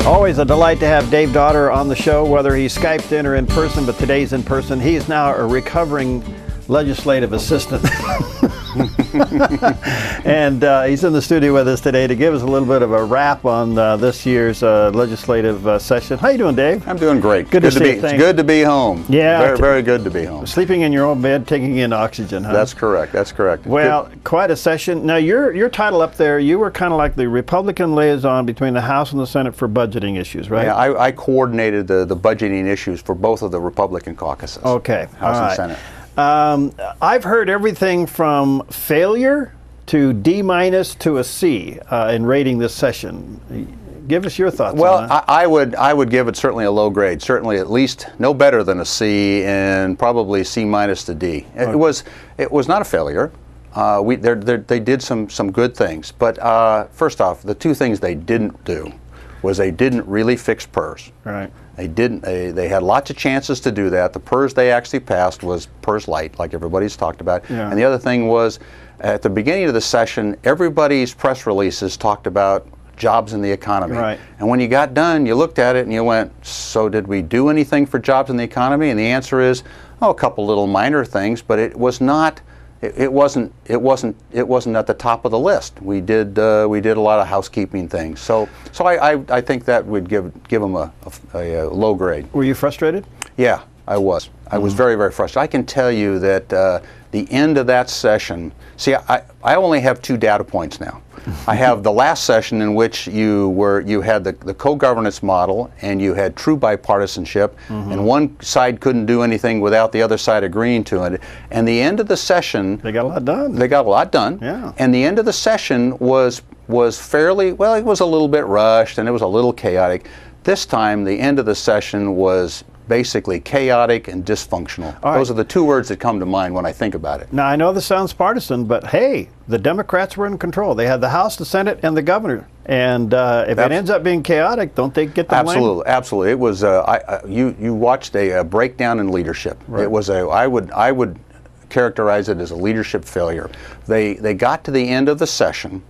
Always a delight to have Dave Dotterrer on the show, whether he's Skyped in or in person, but today's in person. He's now a recovering legislative assistant. And he's in the studio with us today to give us a little bit of a wrap on this year's legislative session. How you doing, Dave? I'm doing great. Good to see you. It's good to be home. Yeah. Very, very good to be home. Sleeping in your own bed, taking in oxygen, huh? That's correct. That's correct. Well, quite a session. Now, your title up there, you were kind of like the Republican liaison between the House and the Senate for budgeting issues, right? Yeah, I coordinated the budgeting issues for both of the Republican caucuses. Okay. House and Senate. I've heard everything from failure to D- to a C in rating this session. Give us your thoughts on that. I would give it certainly a low grade. Certainly at least no better than a C, and probably C- to D. It was not a failure. They did some good things, but first off, the two things they didn't do was they didn't really fix PERS. Right. They didn't. They had lots of chances to do that. The PERS they actually passed was PERS Light, like everybody's talked about. Yeah. And the other thing was, at the beginning of the session, everybody's press releases talked about jobs in the economy. Right. And when you got done, you looked at it and you went, so did we do anything for jobs in the economy? And the answer is, oh, a couple little minor things, but it was not. It wasn't at the top of the list. We did a lot of housekeeping things. So I think that would give them a low grade. Were you frustrated? Yeah, I was. I was very, very frustrated. I can tell you that the end of that session. See, I only have 2 data points now. I have the last session in which you had the co-governance model and you had true bipartisanship, and one side couldn't do anything without the other side agreeing to it. And the end of the session, they got a lot done. They got a lot done. Yeah. And the end of the session was fairly, well, it was a little bit rushed and it was a little chaotic. This time, the end of the session was basically chaotic and dysfunctional. Those are the 2 words that come to mind when I think about it. Now, I know this sounds partisan, but hey, the Democrats were in control. They had the House, the Senate, and the governor. And if it ends up being chaotic, don't they get the blame? Absolutely, absolutely. It was you watched a breakdown in leadership. Right. It was I would characterize it as a leadership failure. They got to the end of the session,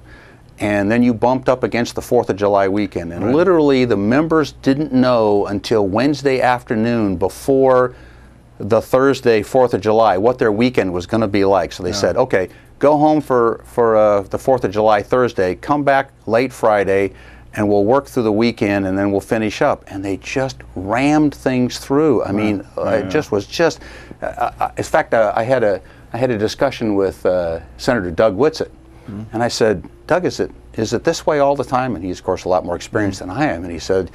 and then you bumped up against the 4th of July weekend. And literally the members didn't know until Wednesday afternoon before the Thursday, 4th of July, what their weekend was going to be like. So they said, okay, go home for the 4th of July Thursday, come back late Friday, and we'll work through the weekend, and then we'll finish up. And they just rammed things through. I mean, it just was just, in fact, I had a discussion with Senator Doug Whitsitt. And I said, Doug, is it this way all the time? And he's, of course, a lot more experienced than I am. And he said,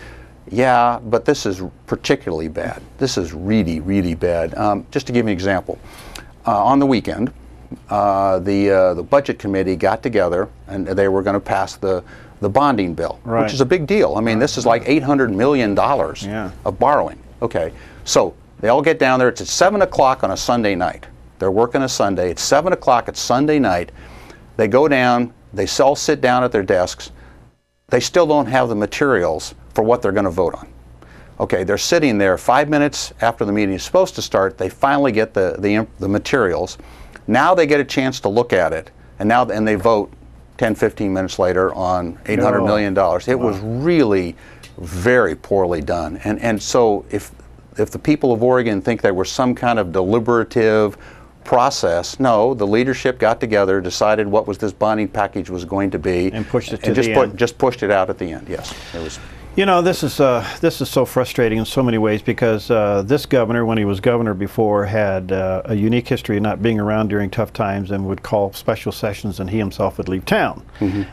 yeah, but this is particularly bad. This is really, really bad. Just to give you an example, on the weekend, the Budget Committee got together and they were going to pass the bonding bill, which is a big deal. I mean, this is like $800 million of borrowing. Okay, so they all get down there. It's at 7 o'clock on a Sunday night. They're working a Sunday. It's 7 o'clock. It's Sunday night. They go down, they all sit down at their desks. They still don't have the materials for what they're going to vote on. Okay, they're sitting there 5 minutes after the meeting is supposed to start. They finally get the materials. Now they get a chance to look at it, and they vote 10, 15 minutes later on $800 million. It was really very poorly done. And so if the people of Oregon think there was some kind of deliberative process, no, the leadership got together, decided what this bonding package was going to be, and pushed it to the end. Just pushed it out at the end. Yes, it was. You know, this is so frustrating in so many ways because this governor, when he was governor before, had a unique history of not being around during tough times and would call special sessions, and he himself would leave town.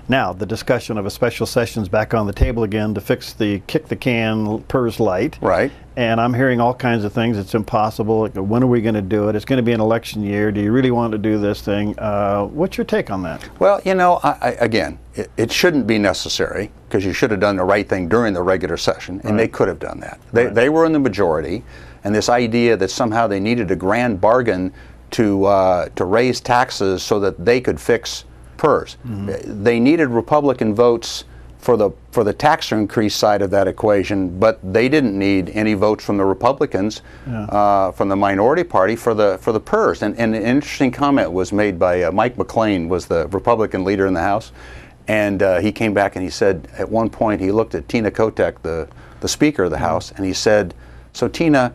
Now, the discussion of a special session's back on the table again to fix the kick the can PERS Light. Right. And I'm hearing all kinds of things. It's impossible. When are we going to do it? It's going to be an election year. Do you really want to do this thing? What's your take on that? Well, you know, again, it shouldn't be necessary because you should have done the right thing during the regular session, and they could have done that. They were in the majority, and this idea that somehow they needed a grand bargain to raise taxes so that they could fix PERS. They needed Republican votes for the tax increase side of that equation, but they didn't need any votes from the Republicans, from the minority party for the PERS. And an interesting comment was made by Mike McLean, was the Republican leader in the House, And he came back and he said, at one point, he looked at Tina Kotek, the Speaker of the House, and he said, "So Tina,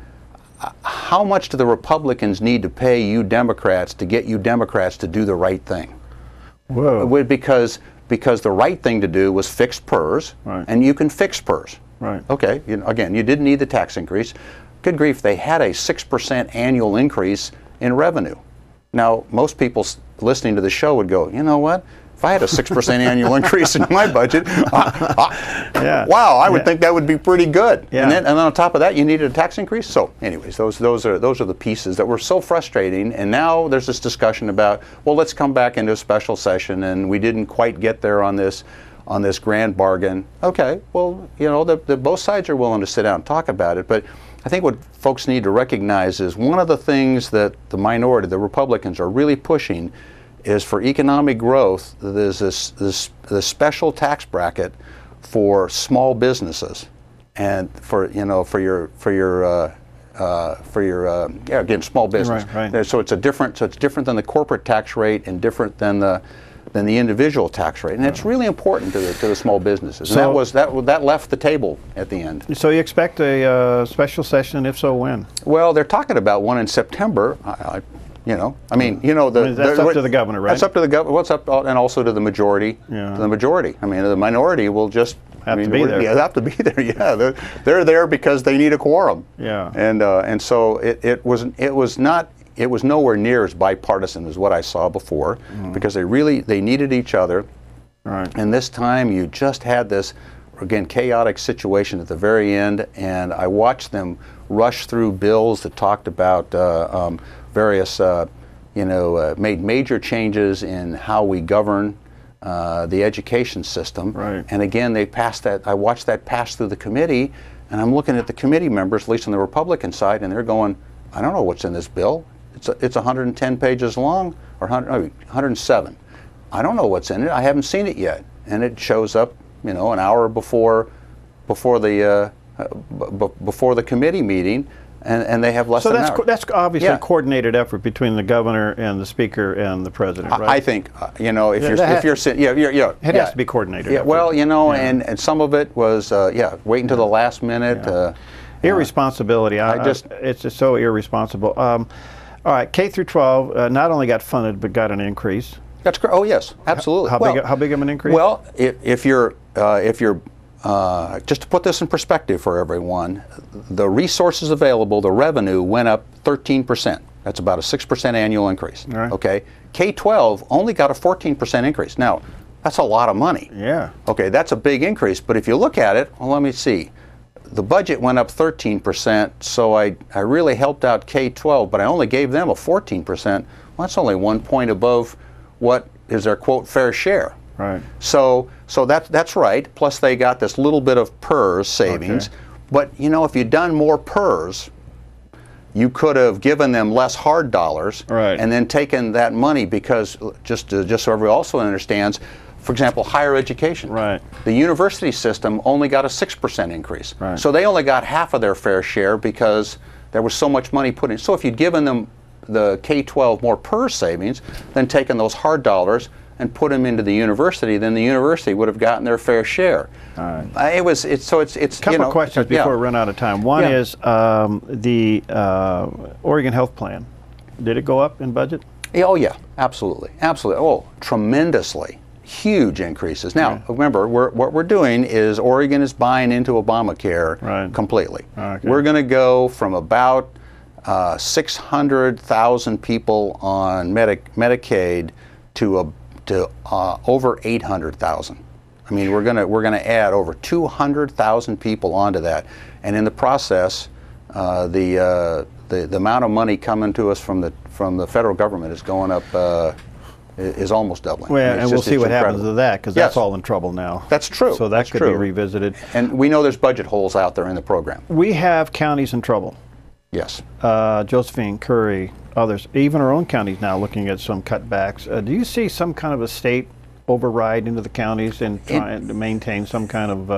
how much do the Republicans need to pay you Democrats to get you Democrats to do the right thing?" Whoa. Because the right thing to do was fix PERS, right. and you can fix PERS. Right. Okay, again, you didn't need the tax increase. Good grief, they had a 6% annual increase in revenue. Now, most people listening to the show would go, you know what? If I had a 6% annual increase in my budget, yeah. wow, I would think that would be pretty good. Yeah. And then on top of that, you needed a tax increase. So, anyways, those are the pieces that were so frustrating. And now there's this discussion about, well, let's come back into a special session, and we didn't quite get there on this grand bargain. Okay, well, both sides are willing to sit down and talk about it, but I think what folks need to recognize is one of the things that the minority, the Republicans, are really pushing is for economic growth. There's this special tax bracket for small businesses, and again, small business. Right. So it's different than the corporate tax rate and different than the individual tax rate, and it's really important to the small businesses. So, and that left the table at the end. So you expect a special session, and if so, when? Well, they're talking about one in September. That's up to the governor, right? That's up to the governor. What's up, and also to the majority. Yeah. To the majority. I mean, the minority will just have to be there. Yeah, they have to be there. Yeah, they're there because they need a quorum. Yeah. And so it was nowhere near as bipartisan as what I saw before, because they needed each other. Right. And this time you just had this, again, chaotic situation at the very end, and I watched them rush through bills that talked about various, made major changes in how we govern the education system. Right. And again, they passed that. I watched that pass through the committee, and I'm looking at the committee members, at least on the Republican side, and they're going, I don't know what's in this bill. It's 110 pages long, or 107. I don't know what's in it. I haven't seen it yet, and it shows up, an hour before the committee meeting, and they have less than an hour. So that's obviously a coordinated effort between the governor and the speaker and the president, right? I think if you're sitting, it has to be coordinated. Yeah, well, and some of it was wait until the last minute. Yeah. Irresponsibility. It's just so irresponsible. All right, K through 12 not only got funded but got an increase. That's correct. Oh yes, absolutely. How big of an increase? Well, if you're just to put this in perspective for everyone, the resources available, the revenue went up 13%. That's about a 6% annual increase. All right. Okay, K-12 only got a 14% increase. Now, that's a lot of money. Yeah. Okay, that's a big increase. But if you look at it, well, let me see. The budget went up 13%, so I really helped out K-12, but I only gave them a 14%. Well, that's only 1 point above what is their, quote, fair share. Right. So that's right. Plus they got this little bit of PERS savings. Okay. But, if you'd done more PERS, you could have given them less hard dollars, right, and then taken that money, because just so everybody also understands, for example, higher education. Right. The university system only got a 6% increase. Right. So they only got half of their fair share because there was so much money put in. So if you'd given them the K-12 more PERS savings, then taken those hard dollars and put them into the university, then the university would have gotten their fair share. All right. It's a couple of questions before we run out of time. One is the Oregon Health Plan. Did it go up in budget? Oh yeah, absolutely, absolutely. Oh, tremendously. Huge increases. Now, remember, what we're doing is Oregon is buying into Obamacare completely. Okay. We're going to go from about 600,000 people on Medicaid to over 800,000. I mean, we're going to add over 200,000 people onto that, and in the process, the amount of money coming to us from the federal government is going up. Is almost doubling. Well, and we'll see what happens to that, because that's all in trouble now. That's true. So that could be revisited. And we know there's budget holes out there in the program. We have counties in trouble. Yes. Josephine, Curry, others, even our own counties now looking at some cutbacks. Do you see some kind of a state override into the counties and trying to maintain some kind of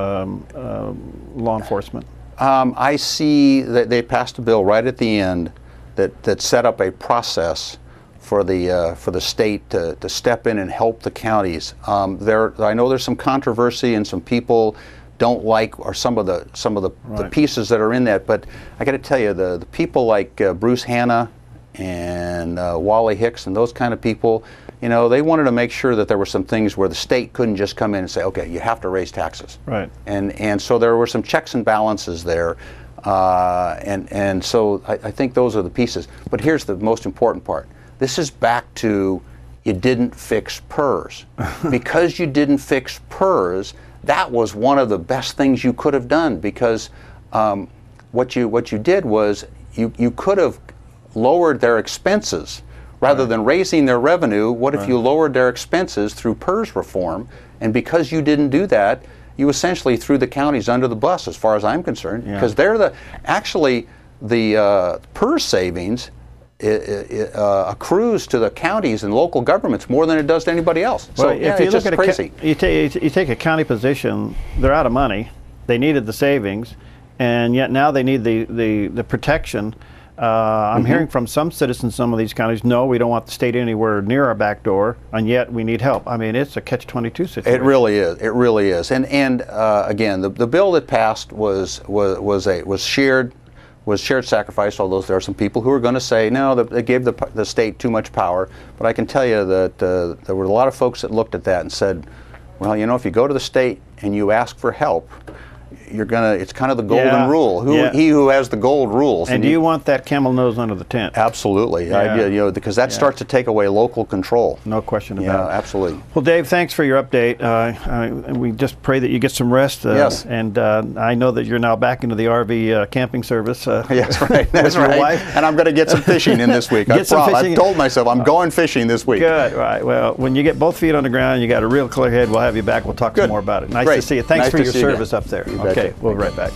law enforcement? I see that they passed a bill right at the end that set up a process for the state to step in and help the counties. I know there's some controversy and some people don't like or some of the pieces that are in that, but I got to tell you, the people like Bruce Hanna and Wally Hicks and those kind of people, you know, they wanted to make sure that there were some things where the state couldn't just come in and say, okay, you have to raise taxes. Right. And so there were some checks and balances there. And so I think those are the pieces. But here's the most important part. This is back to you didn't fix PERS. Because you didn't fix PERS, that was one of the best things you could have done, because what you did was you could have lowered their expenses rather than raising their revenue. What if you lowered their expenses through PERS reform? And because you didn't do that, you essentially threw the counties under the bus, as far as I'm concerned, because they're the PERS savings accrues to the counties and local governments more than it does to anybody else. Well, so if you it's look just at crazy. you take a county position, they're out of money. They needed the savings, and yet now they need the protection. I'm hearing from some citizens, some of these counties, no, we don't want the state anywhere near our back door, and yet we need help. I mean, it's a catch-22 situation. It really is. It really is. And again, the bill that passed was shared sacrifice. Although there are some people who are going to say no, they gave the state too much power. But I can tell you that there were a lot of folks that looked at that and said, well, you know, if you go to the state and you ask for help, it's kind of the golden rule. He who has the gold rules. And do you want that camel nose under the tent? Absolutely. You know, because that starts to take away local control. No question about it. Absolutely. Well, Dave, thanks for your update. We just pray that you get some rest. Yes. And I know that you're now back into the RV camping service. Yes, right. That's right. Your wife. And I'm going to get some fishing in this week. I've told myself I'm going fishing this week. Good. Right. Well, when you get both feet on the ground, you got a real clear head, we'll have you back. We'll talk some more about it. Nice to see you. Thanks for your service up there. Okay, we'll be right back.